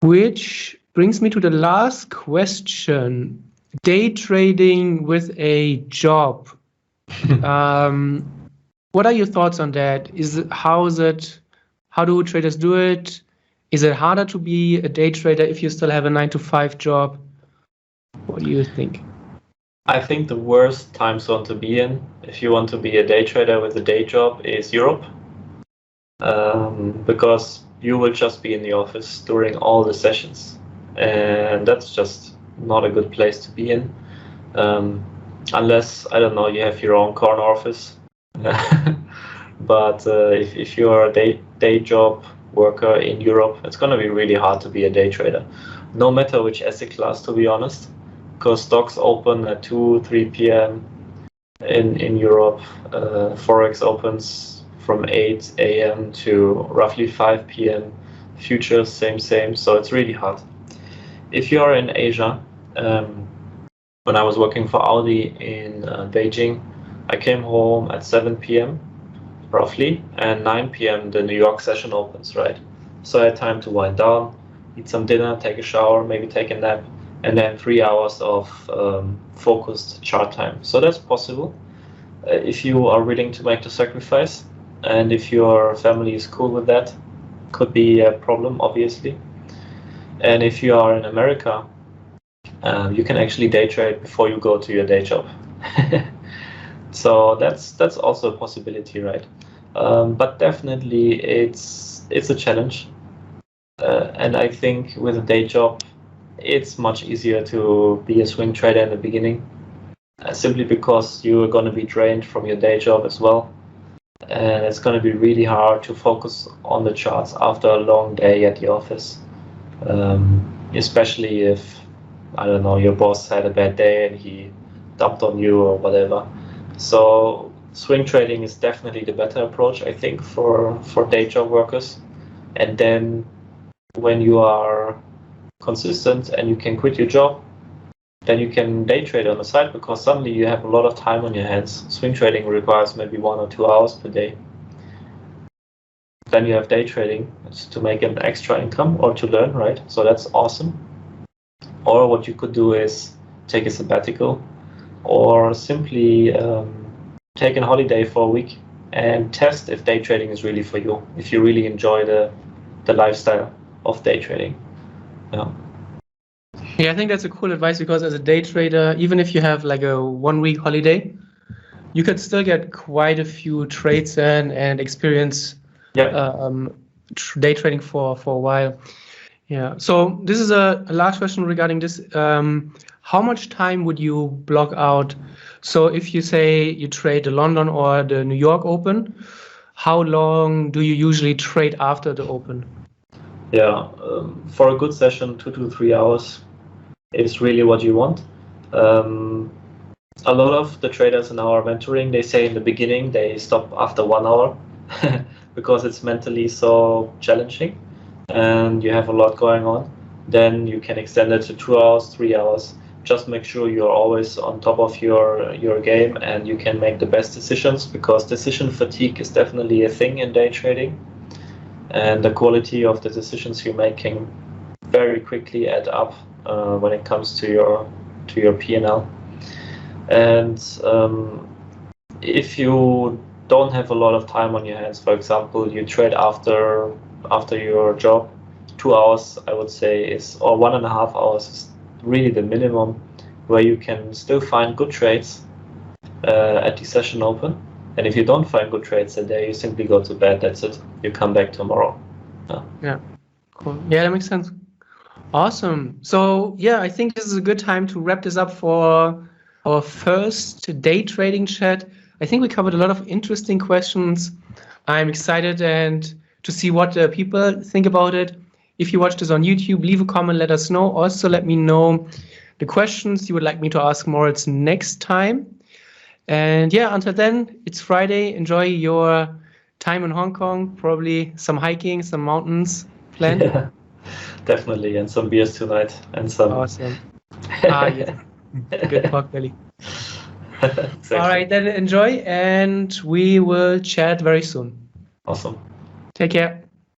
Which brings me to the last question. Day trading with a job. What are your thoughts on that? How do traders do it? Is it harder to be a day trader if you still have a 9-to-5 job? What do you think? I think the worst time zone to be in, if you want to be a day trader with a day job, is Europe. Because you will just be in the office during all the sessions. And that's just not a good place to be in. Unless, I don't know, you have your own corner office. But if you're a day job worker in Europe, it's going to be really hard to be a day trader. No matter which asset class, to be honest. Because stocks open at 2-3 p.m. in Europe. Forex opens from 8 a.m. to roughly 5 p.m. Futures, same. So it's really hard. If you are in Asia, when I was working for Audi in Beijing, I came home at 7 p.m. roughly, and 9 p.m. the New York session opens, right? So I had time to wind down, eat some dinner, take a shower, maybe take a nap, and then 3 hours of focused chart time. So that's possible if you are willing to make the sacrifice, and if your family is cool with that. Could be a problem, obviously. And if you are in America, you can actually day trade before you go to your day job. So that's also a possibility, right? But definitely it's a challenge. And I think with a day job, it's much easier to be a swing trader in the beginning, simply because you are going to be drained from your day job as well. And it's going to be really hard to focus on the charts after a long day at the office. Especially if, I don't know, your boss had a bad day and he dumped on you or whatever. So swing trading is definitely the better approach, I think, for day job workers. And then when you are consistent and you can quit your job, then you can day trade on the side, because suddenly you have a lot of time on your hands. Swing trading requires maybe 1 or 2 hours per day. Then you have day trading to make an extra income or to learn, right? So that's awesome. Or what you could do is take a sabbatical, or simply take a holiday for a week and test if day trading is really for you, if you really enjoy the lifestyle of day trading. Yeah, I think that's a cool advice, because as a day trader, even if you have like a 1-week holiday, you could still get quite a few trades in and experience day trading for a while. Yeah. So this is a last question regarding this. How much time would you block out? So if you say you trade the London or the New York Open, how long do you usually trade after the Open? Yeah, for a good session, 2 to 3 hours is really what you want. A lot of the traders in our mentoring, they say in the beginning they stop after 1 hour because it's mentally so challenging and you have a lot going on. Then you can extend it to 2 hours, 3 hours. Just make sure you're always on top of your game and you can make the best decisions, because decision fatigue is definitely a thing in day trading. And the quality of the decisions you make can very quickly add up when it comes to your P&L. And if you don't have a lot of time on your hands, for example, you trade after your job, 2 hours, I would say, or 1.5 hours is really the minimum where you can still find good trades at the session open. And if you don't find good trades that day, you simply go to bed. That's it. You come back tomorrow. Yeah, cool. Yeah, that makes sense. Awesome. So yeah, I think this is a good time to wrap this up for our first day trading chat. I think we covered a lot of interesting questions. I'm excited and to see what people think about it. If you watch this on YouTube, leave a comment, let us know. Also, let me know the questions you would like me to ask Moritz next time. And yeah, until then, it's Friday. Enjoy your time in Hong Kong. Probably some hiking, some mountains planned. Yeah, definitely. And some beers tonight. And some. Awesome. Yeah. Good talk, Billy. Exactly. All right, then enjoy. And we will chat very soon. Awesome. Take care.